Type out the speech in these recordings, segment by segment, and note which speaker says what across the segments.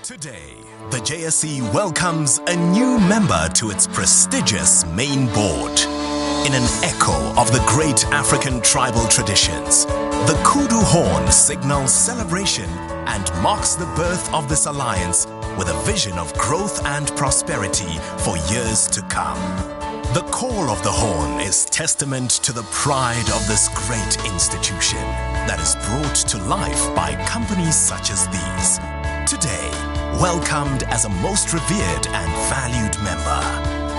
Speaker 1: Today, the JSE welcomes a new member to its prestigious main board. In an echo of the great African tribal traditions, the Kudu horn signals celebration and marks the birth of this alliance with a vision of growth and prosperity for years to come. The call of the horn is testament to the pride of this great institution that is brought to life by companies such as these. Today, welcomed as a most revered and valued member,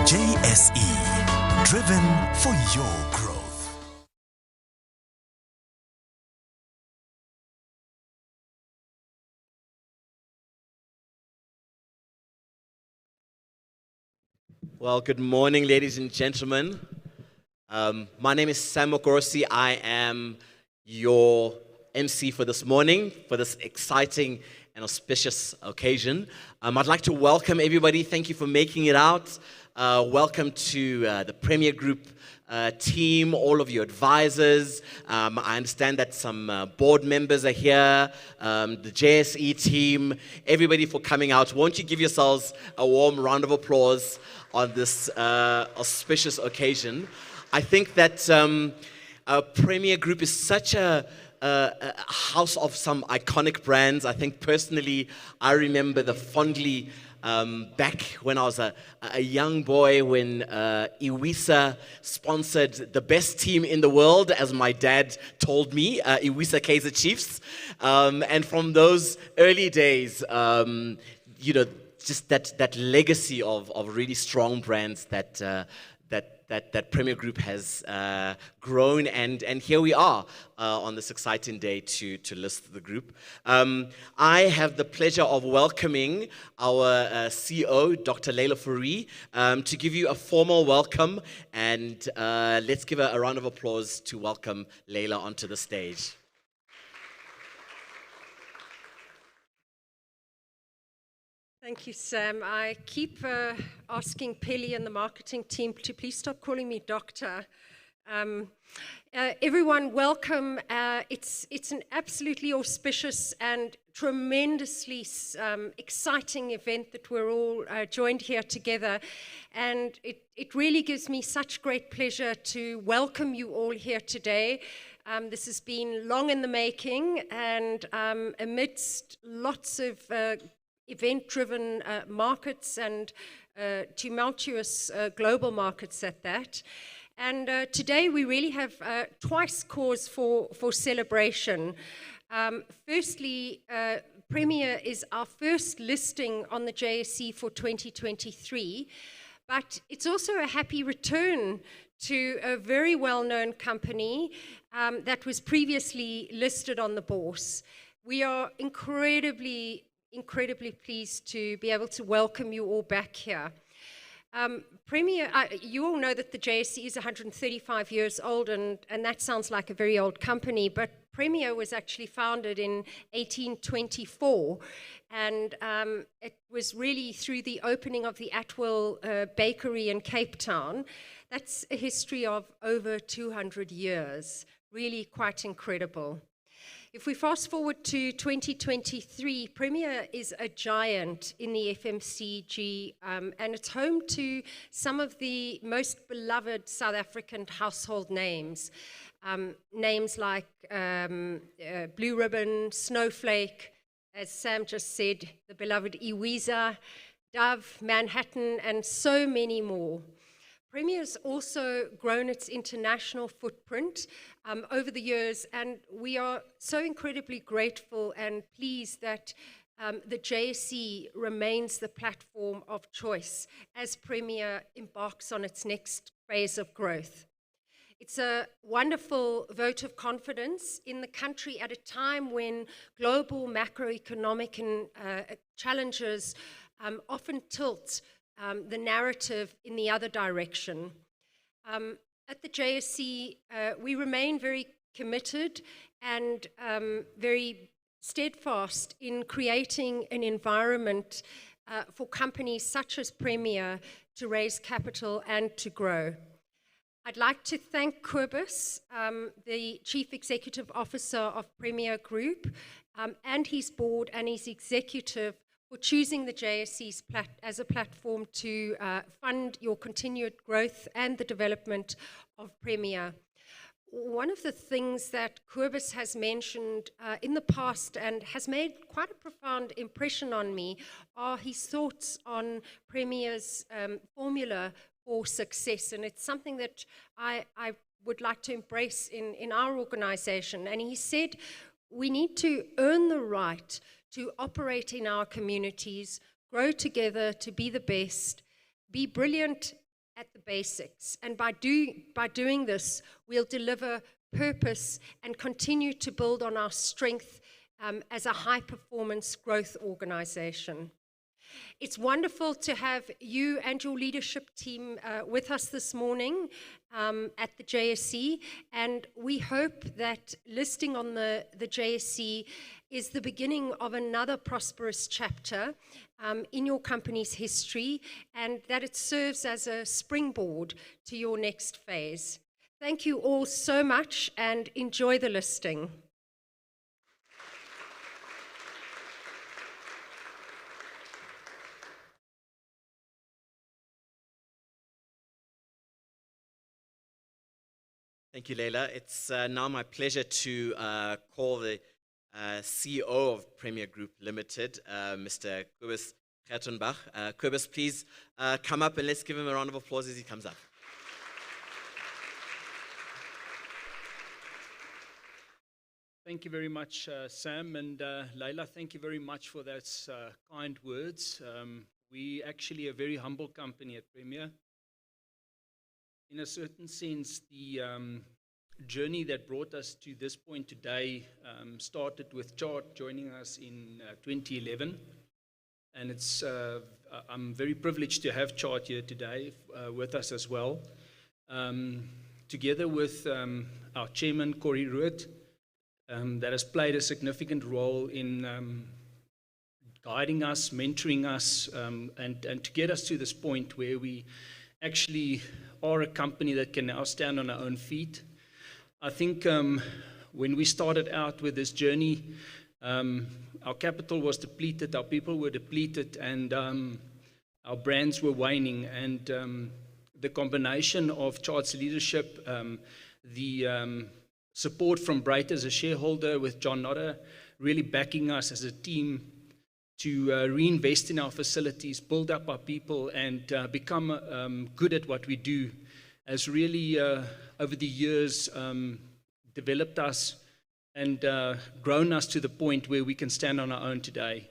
Speaker 1: JSE, driven for your growth.
Speaker 2: Well, good morning, ladies and gentlemen. My name is Sam Okorosi. I am your MC for this morning, for this exciting and auspicious occasion. I'd like to welcome everybody. Thank you for making it out. Welcome to the Premier Group team, all of your advisors. I understand that some board members are here, the JSE team, everybody for coming out. Won't you give yourselves a warm round of applause on this auspicious occasion? I think that Premier Group is such a house of some iconic brands. I think personally, I remember fondly back when I was a young boy when Iwisa sponsored the best team in the world, as my dad told me, Iwisa Kaizer Chiefs. And from those early days, just that legacy of really strong brands that Premier Group has grown, and here we are on this exciting day to list the group. I have the pleasure of welcoming our CEO, Dr. Leila Fourie, to give you a formal welcome, and let's give a round of applause to welcome Leila onto the stage.
Speaker 3: Thank you, Sam. I keep asking Peli and the marketing team to please stop calling me doctor. Everyone, welcome. It's an absolutely auspicious and tremendously exciting event that we're all joined here together. And it really gives me such great pleasure to welcome you all here today. This has been long in the making, and amidst lots of event-driven markets and tumultuous global markets at that. And today we really have twice cause for celebration. Firstly, Premier is our first listing on the JSE for 2023, but it's also a happy return to a very well-known company that was previously listed on the bourse. We are incredibly pleased to be able to welcome you all back here. Premier, you all know that the JSE is 135 years old, and that sounds like a very old company, but Premier was actually founded in 1824, and it was really through the opening of the Atwell Bakery in Cape Town. That's a history of over 200 years, really quite incredible. If we fast forward to 2023, Premier is a giant in the FMCG, and it's home to some of the most beloved South African household names. Names like Blue Ribbon, Snowflake, as Sam just said, the beloved Iwisa, Dove, Manhattan, and so many more. Premier has also grown its international footprint over the years, and we are so incredibly grateful and pleased that the JSE remains the platform of choice as Premier embarks on its next phase of growth. It's a wonderful vote of confidence in the country at a time when global macroeconomic challenges often tilt the narrative in the other direction. At the JSE, we remain very committed and very steadfast in creating an environment for companies such as Premier to raise capital and to grow. I'd like to thank Kobus, the Chief Executive Officer of Premier Group, and his board and his executive for choosing the JSE as a platform to fund your continued growth and the development of Premier. One of the things that Kobus has mentioned in the past and has made quite a profound impression on me are his thoughts on Premier's formula for success. And it's something that I would like to embrace in our organization. And he said, we need to earn the right to operate in our communities, grow together to be the best, be brilliant at the basics. And by doing this, we'll deliver purpose and continue to build on our strength as a high-performance growth organization. It's wonderful to have you and your leadership team with us this morning at the JSE, and we hope that listing on the JSE is the beginning of another prosperous chapter in your company's history, and that it serves as a springboard to your next phase. Thank you all so much, and enjoy the listing.
Speaker 2: Thank you, Leila. It's now my pleasure to call the CEO of Premier Group Limited, Mr. Kobus Gertenbach. Kobus, please come up and let's give him a round of applause as he comes up.
Speaker 4: Thank you very much, Sam, and Leila, thank you very much for those kind words. We actually a very humble company at Premier. In a certain sense, the journey that brought us to this point today started with Chart joining us in 2011. And I'm very privileged to have Chart here today with us as well. Together with our chairman, Corey Root, that has played a significant role in guiding us, mentoring us, and to get us to this point where we actually are a company that can now stand on our own feet. I think when we started out with this journey, our capital was depleted, our people were depleted, and our brands were waning. And the combination of Chart's leadership, the support from Bright as a shareholder, with John Nodder really backing us as a team to reinvest in our facilities, build up our people, and become good at what we do, has really, over the years, developed us and grown us to the point where we can stand on our own today.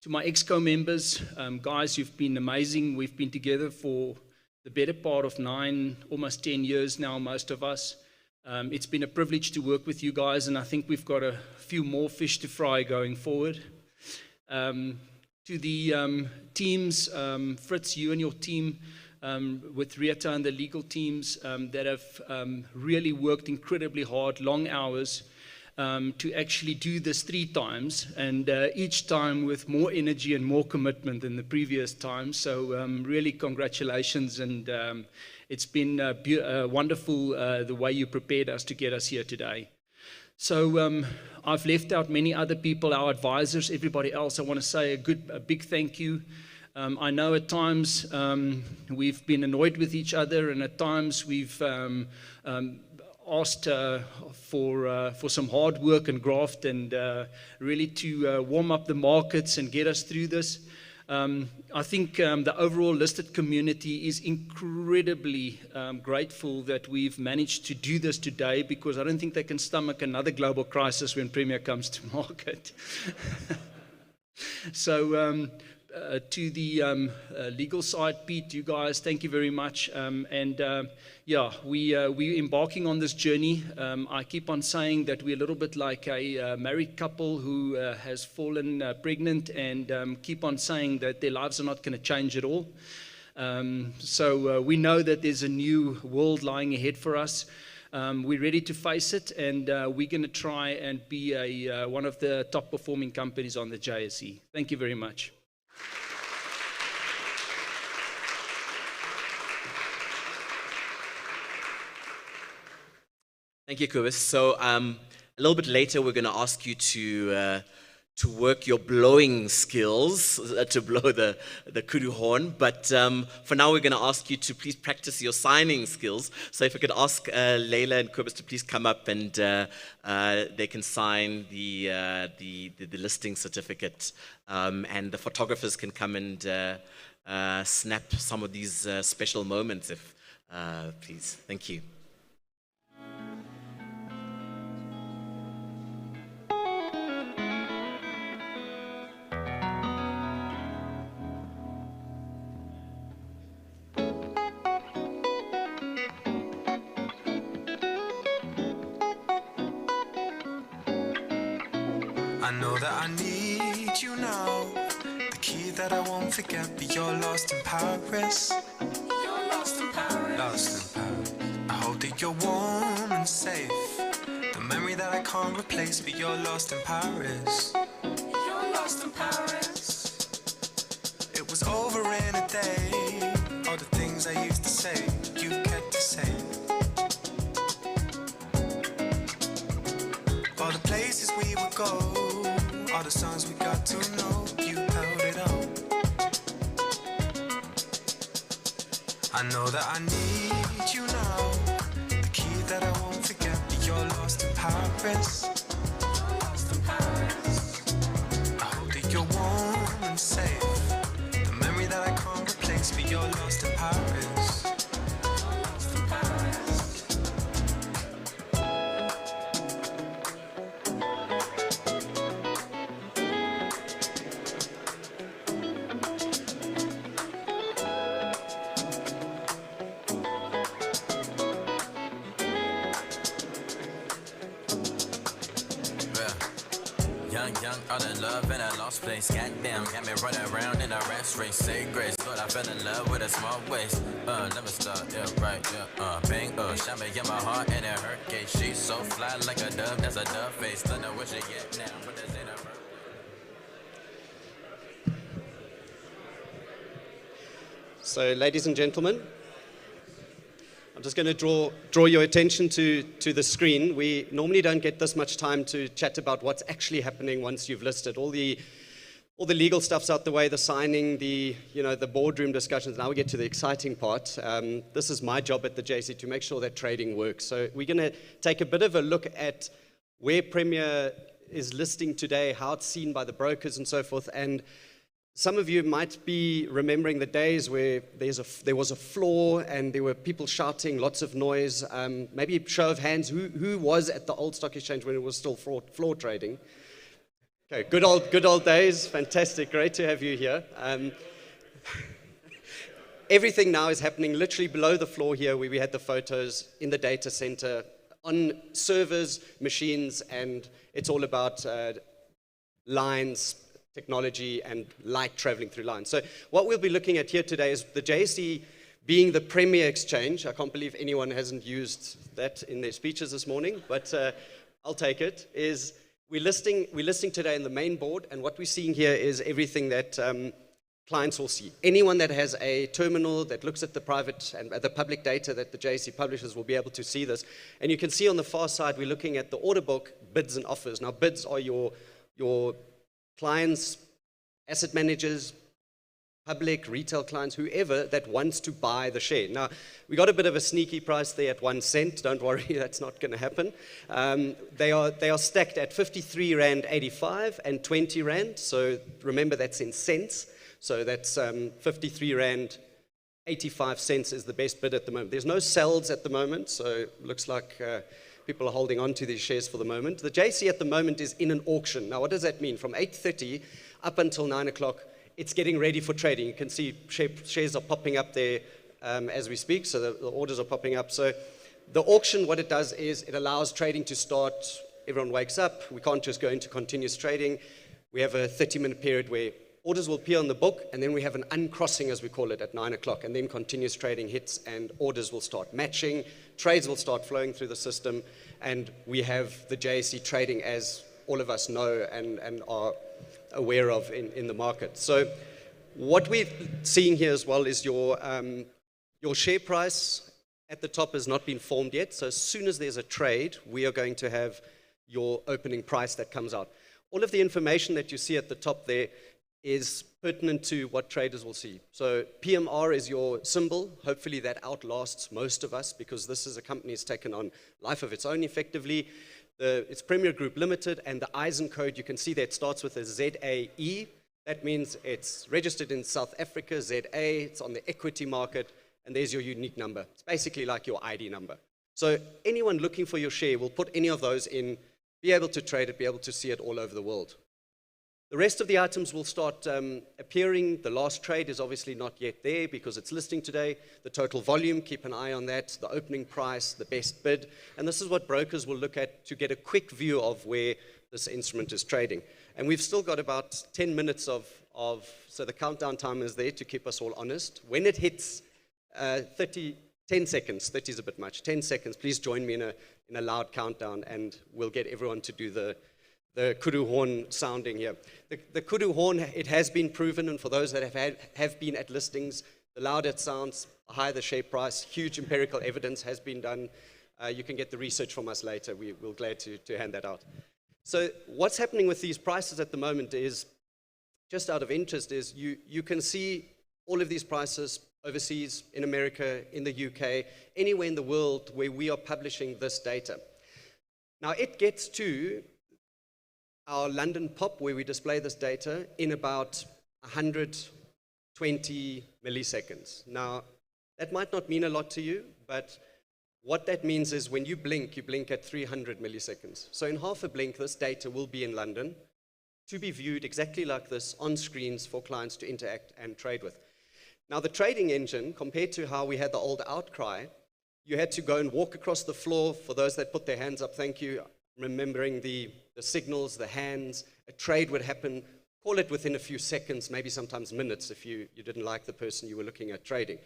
Speaker 4: To my ExCo members, guys, you've been amazing. We've been together for the better part of 9, almost 10 years now, most of us. It's been a privilege to work with you guys, and I think we've got a few more fish to fry going forward. To the teams, Fritz, you and your team, with Rita and the legal teams that have really worked incredibly hard, long hours, to actually do this 3 times, and each time with more energy and more commitment than the previous time. So really congratulations, and it's been wonderful the way you prepared us to get us here today. So I've left out many other people, our advisors, everybody else. I want to say a big thank you. I know at times we've been annoyed with each other, and at times we've asked for some hard work and graft, and really to warm up the markets and get us through this. I think the overall listed community is incredibly grateful that we've managed to do this today, because I don't think they can stomach another global crisis when Premier comes to market. So to the legal side, Pete, you guys, thank you very much. Yeah, we're embarking on this journey. I keep on saying that we're a little bit like a married couple who has fallen pregnant, and keep on saying that their lives are not going to change at all. So we know that there's a new world lying ahead for us. We're ready to face it, and we're going to try and be one of the top performing companies on the JSE. Thank you very much.
Speaker 2: Thank you, Kobus. So a little bit later, we're going to ask you to to work your blowing skills, to blow the kudu horn. But for now, we're going to ask you to please practice your signing skills. So if we could ask Layla and Kobus to please come up, and they can sign the listing certificate. And the photographers can come and snap some of these special moments, if please. Thank you.
Speaker 5: I know that I need you now. The key that I won't forget, but you're lost in Paris. You're lost in Paris. Lost in Paris. I hope that you're warm and safe. The memory that I can't replace, but you're lost in Paris. You're lost in Paris. It was over in a day. All the things I used to say, you kept to say. All the places we would go, all the songs we got to know, you held it up. I know that I need you now. The key that I won't forget, but you're lost in Paris. You're lost in Paris. I hope that you're warm and safe. The memory that I can't replace, but you're lost in Paris. You're lost in Paris.
Speaker 6: Young, all in love in a lost place. Goddamn, got me running around in a race race. Say grace, but I fell in love with a small waist. Never stop, yeah, right, yeah. Bang, shot me in my heart and it hurt. Case she's so fly like a dove, that's a dove face. Don't know what you get now, but this ain't a
Speaker 7: So, ladies and gentlemen, I'm just going to draw your attention to the screen. We normally don't get this much time to chat about what's actually happening once you've listed. All the legal stuff's out the way, the signing, the boardroom discussions. Now we get to the exciting part. This is my job at the JSE, to make sure that trading works. So we're going to take a bit of a look at where Premier is listing today, how it's seen by the brokers and so forth. And some of you might be remembering the days where there was a floor and there were people shouting, lots of noise. Maybe show of hands, who was at the old stock exchange when it was still floor trading? Okay, good old days. Fantastic, great to have you here. Everything now is happening literally below the floor here, where we had the photos in the data center on servers, machines, and it's all about lines, technology, and light traveling through lines. So what we'll be looking at here today is the JSE being the premier exchange. I can't believe anyone hasn't used that in their speeches this morning, but I'll take it. We're listing today in the main board, and what we're seeing here is everything that clients will see. Anyone that has a terminal that looks at the private and the public data that the JSE publishes will be able to see this. And you can see on the far side, we're looking at the order book, bids and offers. Now, bids are your clients, asset managers, public, retail clients, whoever that wants to buy the share. Now, we got a bit of a sneaky price there at 1 cent. Don't worry, that's not going to happen. They are stacked at 53 Rand 85 and 20 Rand. So remember, that's in cents. So that's 53 Rand 85 cents is the best bid at the moment. There's no sells at the moment, so it looks like people are holding on to these shares for the moment. The JSE at the moment is in an auction. Now, what does that mean? From 8:30 up until 9 o'clock, it's getting ready for trading. You can see shares are popping up there as we speak, so the orders are popping up. So the auction, what it does is it allows trading to start. Everyone wakes up. We can't just go into continuous trading. We have a 30-minute period where orders will appear on the book, and then we have an uncrossing, as we call it, at 9 o'clock, and then continuous trading hits, and orders will start matching, trades will start flowing through the system, and we have the JSE trading, as all of us know and are aware of in the market. So what we're seeing here as well is your share price at the top has not been formed yet, so as soon as there's a trade, we are going to have your opening price that comes out. all of the information that you see at the top there is pertinent to what traders will see. So PMR is your symbol. Hopefully that outlasts most of us, because this is a company that's taken on life of its own effectively. It's Premier Group Limited, and the ISIN code, you can see that starts with a ZAE. That means it's registered in South Africa, ZA, it's on the equity market, and there's your unique number. It's basically like your ID number. So anyone looking for your share will put any of those in, be able to trade it, be able to see it all over the world. The rest of the items will start appearing. The last trade is obviously not yet there because it's listing today. The total volume, keep an eye on that. The opening price, the best bid. And this is what brokers will look at to get a quick view of where this instrument is trading. And we've still got about 10 minutes so the countdown time is there to keep us all honest. When it hits 10 seconds, 30 is a bit much, 10 seconds, please join me in a loud countdown, and we'll get everyone to do the kudu horn sounding here. The kudu horn, it has been proven, and for those that have been at listings, the louder it sounds, the higher the share price. Huge empirical evidence has been done. You can get the research from us later. We're glad to hand that out. So what's happening with these prices at the moment is, just out of interest, is you can see all of these prices overseas, in America, in the UK, anywhere in the world where we are publishing this data. Now it gets to our London POP, where we display this data, in about 120 milliseconds. Now, that might not mean a lot to you, but what that means is when you blink at 300 milliseconds. So in half a blink, this data will be in London to be viewed exactly like this on screens for clients to interact and trade with. Now, the trading engine, compared to how we had the old Outcry, you had to go and walk across the floor. For those that put their hands up, thank you. Remembering the signals, the hands, a trade would happen, call it within a few seconds, maybe sometimes minutes if you didn't like the person you were looking at trading.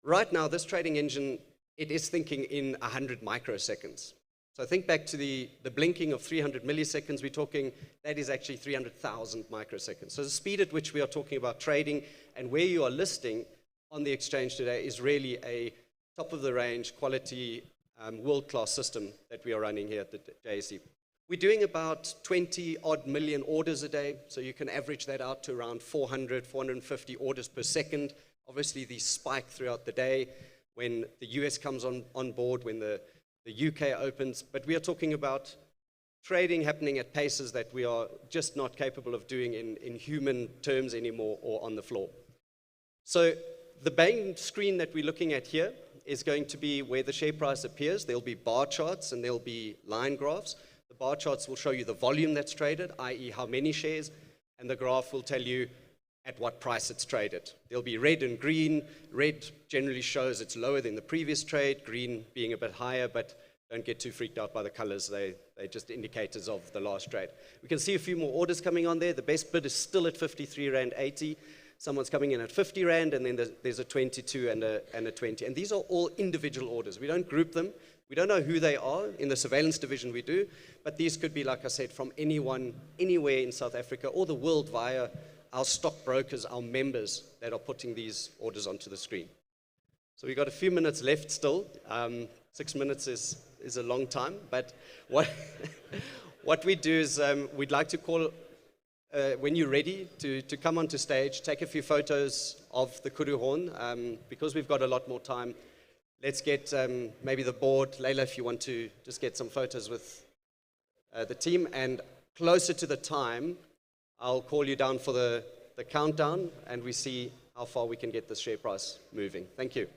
Speaker 7: Right now, this trading engine, it is thinking in 100 microseconds. So think back to the blinking of 300 milliseconds, we're talking, that is actually 300,000 microseconds. So the speed at which we are talking about trading and where you are listing on the exchange today is really a top-of-the-range quality world-class system that we are running here at the JSE. We're doing about 20-odd million orders a day, so you can average that out to around 400, 450 orders per second. Obviously, these spike throughout the day when the US comes on board, when the UK opens, but we are talking about trading happening at paces that we are just not capable of doing in human terms anymore or on the floor. So the main screen that we're looking at here is going to be where the share price appears. There'll be bar charts and there'll be line graphs. The bar charts will show you the volume that's traded, i.e. how many shares, and the graph will tell you at what price it's traded. There'll be red and green. Red generally shows it's lower than the previous trade, green being a bit higher, but don't get too freaked out by the colors. They're just indicators of the last trade. We can see a few more orders coming on there. The best bid is still at 53.80 Rand. Someone's coming in at 50 Rand, and then there's a 22 and a 20. And these are all individual orders. We don't group them. We don't know who they are. In the surveillance division we do, but these could be, like I said, from anyone, anywhere in South Africa or the world via our stockbrokers, our members that are putting these orders onto the screen. So we've got a few minutes left still. 6 minutes is a long time, but what we do is we'd like to call, when you're ready to come onto stage, take a few photos of the kudu horn. Because we've got a lot more time, let's get maybe the board, Leila, if you want to just get some photos with the team, and closer to the time, I'll call you down for the countdown, and we see how far we can get the share price moving. Thank you.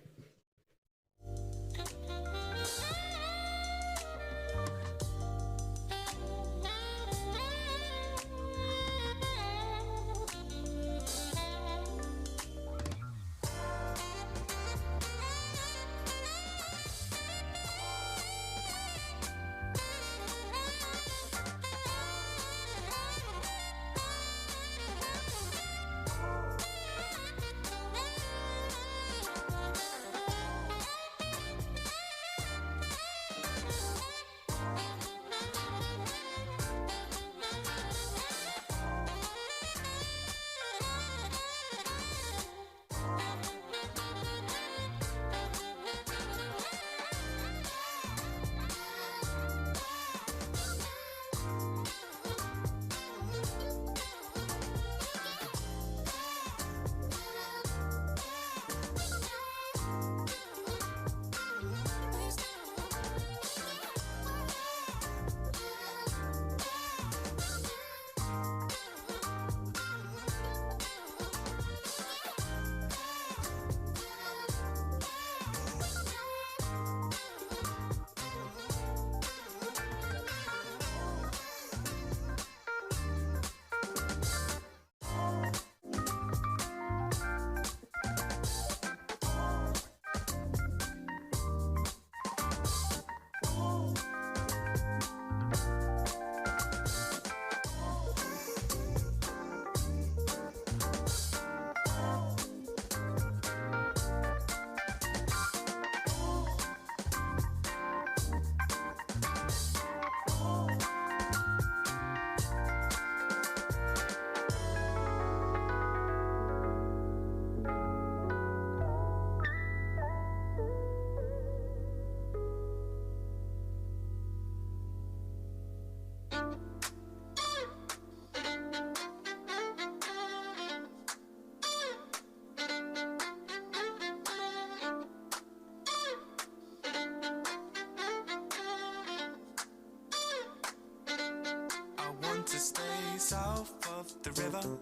Speaker 5: the river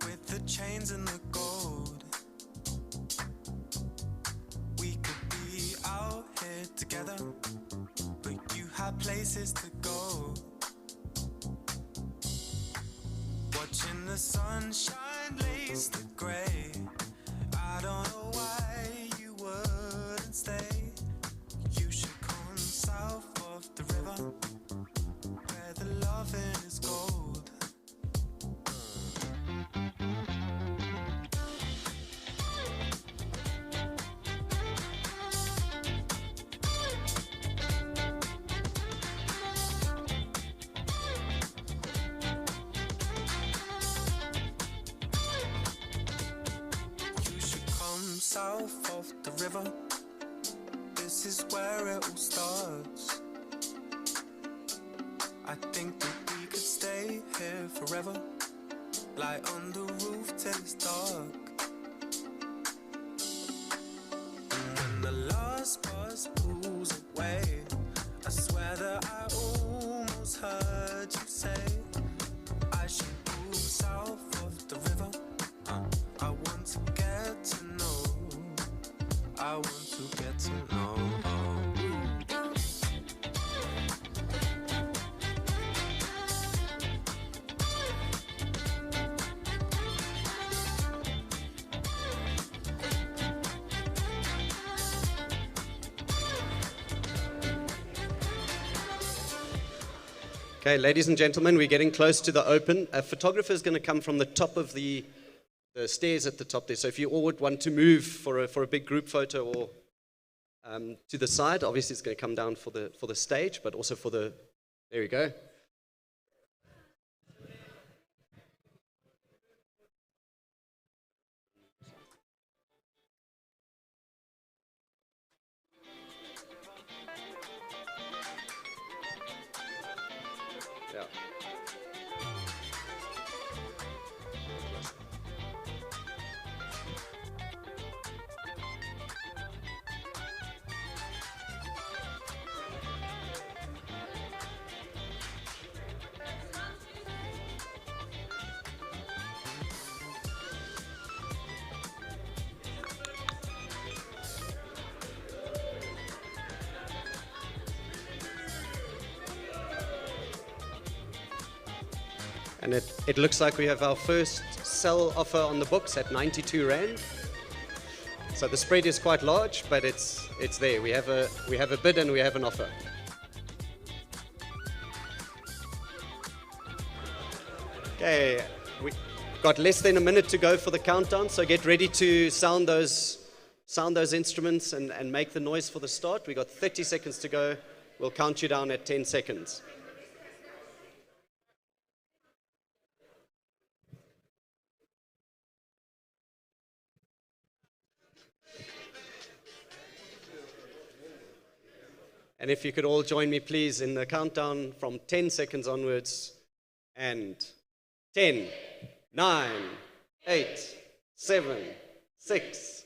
Speaker 5: with the chains and the gold. We could be out here together, but you had places to go. Watching the sunshine lace the grey. I don't know why you wouldn't stay. You should come south of the river, where the loving is gold. You should come south of the river. This is where it all starts. I think that we could stay here forever, lie on the roof till it's dark. And when the last bus pulls away, I swear that I almost heard you say I should move south of the river. I want to get to know. I want to get to know.
Speaker 7: Okay, ladies and gentlemen, we're getting close to the open. A photographer is going to come from the top of the stairs at the top there. So if you all would want to move for a big group photo or to the side, obviously it's going to come down for the stage, but also for the, there we go. Yeah. And it looks like we have our first sell offer on the books at 92 Rand. So the spread is quite large, but it's there. We have a bid and we have an offer. Okay, we've got less than a minute to go for the countdown, so get ready to sound those instruments and make the noise for the start. We've got 30 seconds to go. We'll count you down at 10 seconds. And if you could all join me, please, in the countdown from 10 seconds onwards. And 10, 9, 8, 7, 6,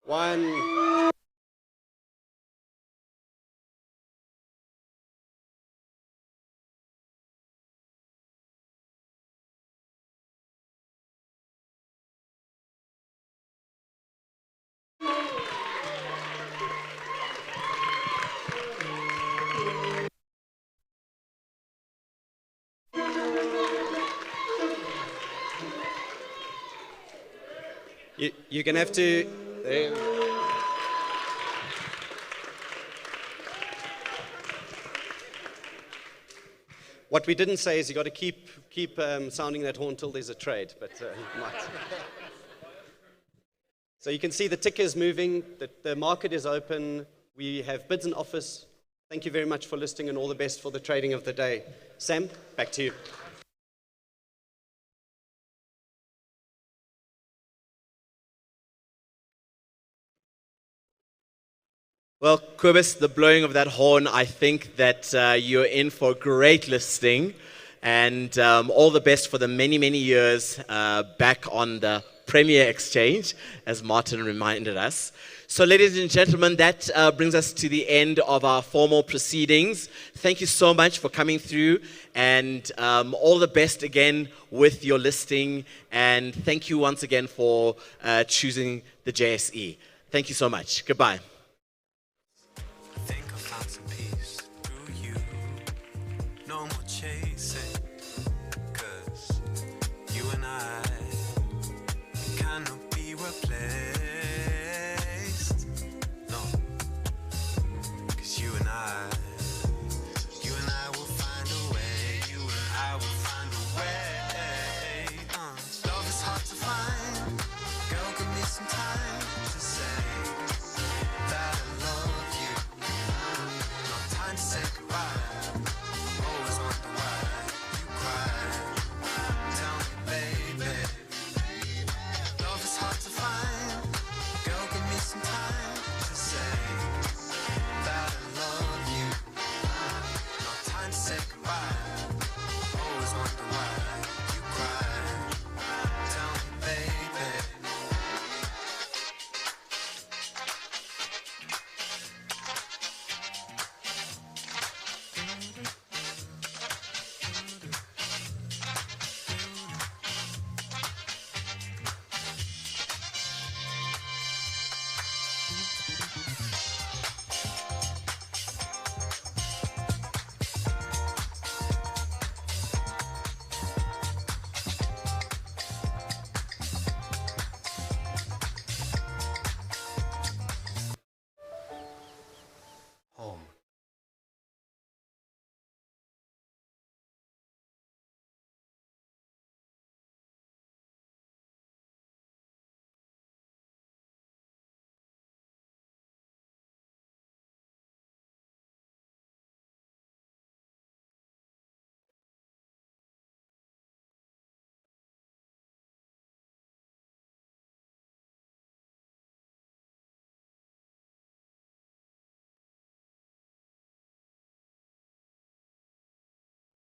Speaker 7: 1. You're going to have to... What we didn't say is you got to keep sounding that horn till there's a trade, but you might. So you can see the tickers moving, the market is open, we have bids and offers. Thank you very much for listening and all the best for the trading of the day. Sam, back to you.
Speaker 2: Well, Kobus, the blowing of that horn, I think that you're in for great listing, and all the best for the many, many years back on the Premier Exchange, as Martin reminded us. So, ladies and gentlemen, that brings us to the end of our formal proceedings. Thank you so much for coming through, and all the best again with your listing. And thank you once again for choosing the JSE. Thank you so much. Goodbye.